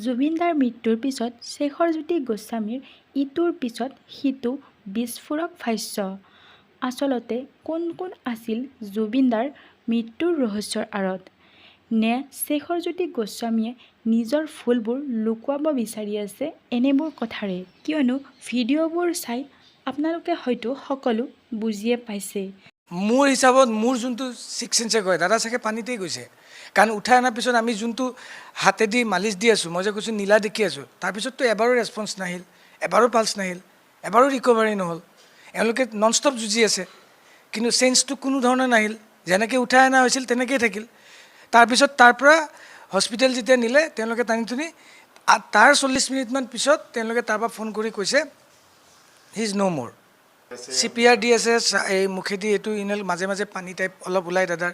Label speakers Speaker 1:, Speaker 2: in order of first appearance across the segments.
Speaker 1: জুবিনদাৰ মৃত্যুৰ পিছত শেখৰজ্যোতি গোস্বামীৰ ইটোৰ পিছত সিটো বিস্ফোৰক ভাষ্য। আচলতে কোন কোন আছিল জুবিনদাৰ মৃত্যুৰ ৰহস্যৰ আঁৰত? নে শেখৰজ্যোতি গোস্বামীয়ে নিজৰ ভুলবোৰ লুকুৱাব বিচাৰি আছে এনেবোৰ কথাৰে? কিয়নো ভিডিঅ'বোৰ চাই আপোনালোকে হয়তো সকলো বুজিয়ে পাইছে।
Speaker 2: মোৰ হিচাপত মোৰ যোনটো 6 সেন্সে কয় দাদা চাগে পানীতেই গৈছে। কাৰণ উঠাই অনাৰ পিছত আমি যোনটো হাতেদি মালিচ দি আছোঁ, মই যে কৈছোঁ নীলা দেখি আছোঁ, তাৰপিছততো এবাৰো ৰেছপন্স নাহিল, এবাৰো পাল্চ নাহিল, এবাৰো ৰিকভাৰী নহ'ল। এওঁলোকে নন ষ্টপ যুঁজি আছে, কিন্তু চেঞ্জটো কোনো ধৰণৰ নাহিল। যেনেকৈ উঠাই অনা হৈছিল তেনেকৈয়ে থাকিল। তাৰপিছত তাৰ পৰা হস্পিটেল যেতিয়া নিলে তেওঁলোকে টানি টুনি তাৰ 40 মিনিটমান পিছত তেওঁলোকে তাৰপৰা ফোন কৰি কৈছে হি ইজ ন' মোৰ। CPR দি আছে, এই মুখেদি এইটো ইনেল মাজে মাজে পানী টাইপ অলপ ওলাই দাদাৰ।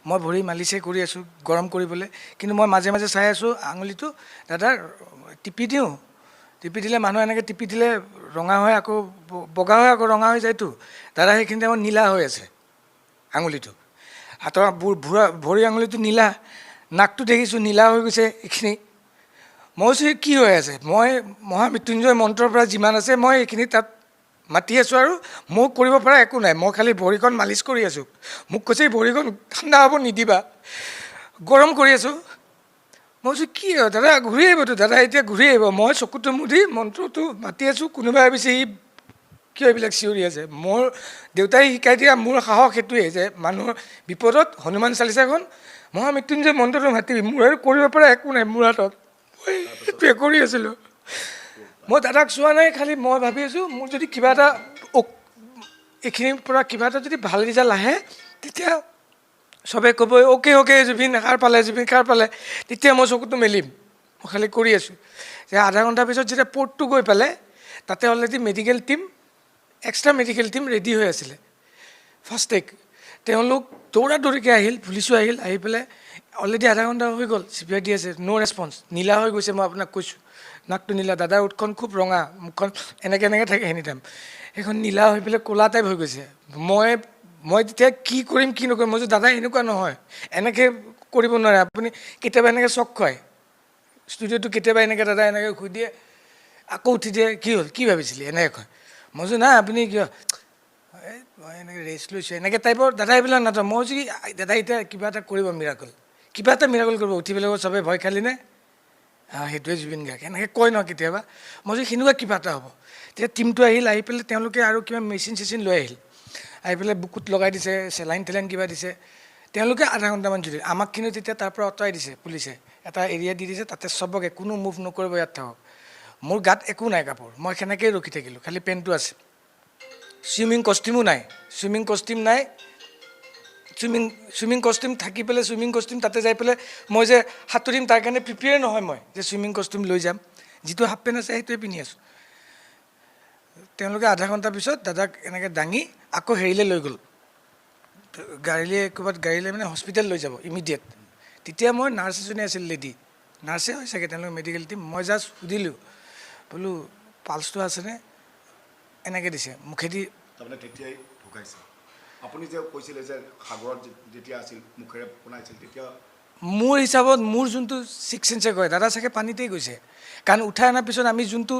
Speaker 2: মই ভৰি মালিচে কৰি আছোঁ গৰম কৰিবলৈ, কিন্তু মই মাজে মাজে চাই আছোঁ আঙুলিটো দাদাৰ টিপি দিওঁ, টিপি দিলে মানুহ এনেকৈ টিপি দিলে ৰঙা হয় আকৌ বগা হয় আকৌ ৰঙা হৈ যায়তো। দাদা সেইখিনি টাইমত নীলা হৈ আছে আঙুলিটো, হাতৰ ভৰি আঙুলিটো নীলা, নাকটো দেখিছোঁ নীলা হৈ গৈছে এইখিনি। মই কৈছোঁ কি হৈ আছে? মই মহামৃত্যুঞ্জয় মন্ত্ৰৰ পৰা যিমান আছে মই এইখিনি তাত মাতি আছোঁ আৰু মোক কৰিব পৰা একো নাই। মই খালি ভৰিখন মালিচ কৰি আছোঁ। মোক কৈছে ভৰিখন ঠাণ্ডা হ'ব নিদিবা, গৰম কৰি আছোঁ। মই কৈছোঁ কি হয় দাদা, ঘূৰি আহিবতো দাদা, এতিয়া ঘূৰি আহিব। মই চকুটো মুদি মন্ত্ৰটো মাতি আছোঁ। কোনোবাই ভাবিছে সি কিয় এইবিলাক চিঞৰি আছে। মোৰ দেউতাই শিকাই দিয়া মোৰ সাহস সেইটোৱেই যে মানুহৰ বিপদত হনুমান চালিচাখন মহামৃত্যুঞ্জয় মন্ত্ৰটো মাতিবি, মোৰ আৰু কৰিব পৰা একো নাই মোৰ হাতত। মই সেইটোৱে কৰি আছিলোঁ। মই দাদাক চোৱা নাই, খালি মই ভাবি আছোঁ মোৰ যদি কিবা এটা এইখিনিৰ পৰা কিবা এটা যদি ভাল ৰিজাল্ট আহে তেতিয়া চবেই ক'ব অ'কে অ'কে জুবিন কাৰ পালে, জুবিন কাৰ পালে, তেতিয়া মই চকুটো মেলিম। মই খালি কৰি আছোঁ যে আধা ঘণ্টাৰ পিছত যেতিয়া পৰ্টটো গৈ পালে তাতে already medical team, extra medical team ready হৈ আছিলে। ফাৰ্ষ্ট টেক তেওঁলোক দৌৰা দৌৰিকৈ আহিল, পুলিচো আহিল, আহি পেলাই অলৰেডি আধা ঘণ্টা হৈ গ'ল, CPR দি আছে, ন' ৰেছপন্স, নীলা হৈ গৈছে। মই আপোনাক কৈছোঁ নাকটো নীলা, দাদাৰ ওঠখন খুব ৰঙা, মুখখন এনেকৈ এনেকৈ থাকে এনি টাইম, সেইখন নীলা হৈ পেলাই ক'লা টাইপ হৈ গৈছে। মই তেতিয়া কি কৰিম কি নকৰিম, মই কৈছোঁ দাদা এনেকুৱা নহয়, এনেকৈ কৰিব নোৱাৰে আপুনি। কেতিয়াবা এনেকৈ চক খুৱায় ষ্টুডিঅ'টো, কেতিয়াবা এনেকৈ দাদা এনেকৈ শুই দিয়ে আকৌ উঠি দিয়ে, কি হ'ল কি ভাবিছিলি এনেকৈ কয়। মই কৈছোঁ নাই আপুনি কিয়, মই এনেকৈ ৰেষ্ট লৈছোঁ এনেকৈ টাইপৰ দাদা এইবিলাক নাটক। মই কৈছোঁ কি দাদা এতিয়া কিবা এটা কৰিব, মিৰাকল কিবা এটা মিৰাকল কৰিব, উঠি পেলাই চবেই ভয় খালিনে, সেইটোৱে জুবিন গাৰ্গ এনেকৈ কয় ন কেতিয়াবা। মই কৈছোঁ সেনেকুৱা কিবা এটা হ'ব। তেতিয়া টীমটো আহিল, আহি পেলাই তেওঁলোকে আৰু কিবা মেচিন চেচিন লৈ আহিল, আহি পেলাই বুকুত লগাই দিছে, চেলাইন টেলাইন কিবা দিছে। তেওঁলোকে আধা ঘণ্টামান জুৰি আমাক কিন্তু তেতিয়া তাৰ পৰা আঁতৰাই দিছে পুলিচে, এটা এৰিয়া দি দিছে, তাতে চবকে কোনো মুভ নকৰিব, ইয়াত থাকক। মোৰ গাত একো নাই কাপোৰ, মই সেনেকৈয়ে ৰখি থাকিলোঁ, খালি পেণ্টটো আছে। চুইমিং কষ্টিউমো নাই, চুইমিং কষ্টিউম নাই, চুইমিং কষ্টিউম থাকি পেলাই চুইমিং কষ্টিউম তাতে যাই পেলাই মই যে সাঁতুৰিম তাৰ কাৰণে প্ৰিপেয়াৰ নহয় মই যে চুইমিং কষ্টিউম লৈ যাম, যিটো হাফ পেণ্ট আছে সেইটোৱে পিন্ধি আছোঁ। তেওঁলোকে আধা ঘণ্টাৰ পিছত দাদাক এনেকৈ দাঙি আকৌ হেৰিলৈ লৈ গ'ল, গাড়ীলৈ ক'ৰবাত গাড়ীলৈ মানে হস্পিটেল লৈ যাব ইমিডিয়েট। তেতিয়া মই নাৰ্ছ এজনী আছিল, লেডি নাৰ্ছে হয় চাগে তেওঁলোকে মেডিকেল টীম। মই জাষ্ট সুধিলোঁ বোলো পাল্চটো আছেনে, এনেকৈ দিছে মুখেদি।
Speaker 3: তাৰমানে তেতিয়াই ঢুকাইছে আপুনি যে কৈছিলে যে সাগৰত যেতিয়া আছিল মুখেৰে শুনাইছিল, তেতিয়া
Speaker 2: মোৰ হিচাপত মোৰ যোনটো 6 সেন্সে কয় দাদা চাগে পানীতেই গৈছে। কাৰণ উঠাই অনাৰ পিছত আমি যোনটো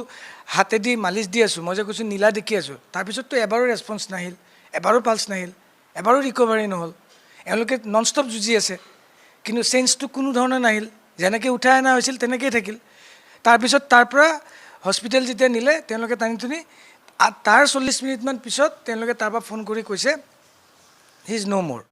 Speaker 2: হাতেদি মালিচ দি আছোঁ, মই যে কৈছোঁ নীলা দেখি আছোঁ, তাৰপিছততো এবাৰো ৰেছপন্স নাহিল, এবাৰো পাল্চ নাহিল, এবাৰো ৰিকভাৰী নহ'ল। এওঁলোকে নন ষ্টপ যুঁজি আছে, কিন্তু চেঞ্জটো কোনো ধৰণৰ নাহিল। যেনেকৈ উঠাই অনা হৈছিল তেনেকৈয়ে থাকিল। তাৰপিছত তাৰ পৰা হস্পিটেল যেতিয়া নিলে তেওঁলোকে টানি টুনি তাৰ 40 মিনিটমান পিছত তেওঁলোকে তাৰপৰা ফোন কৰি কৈছে হি ইজ ন' মোৰ।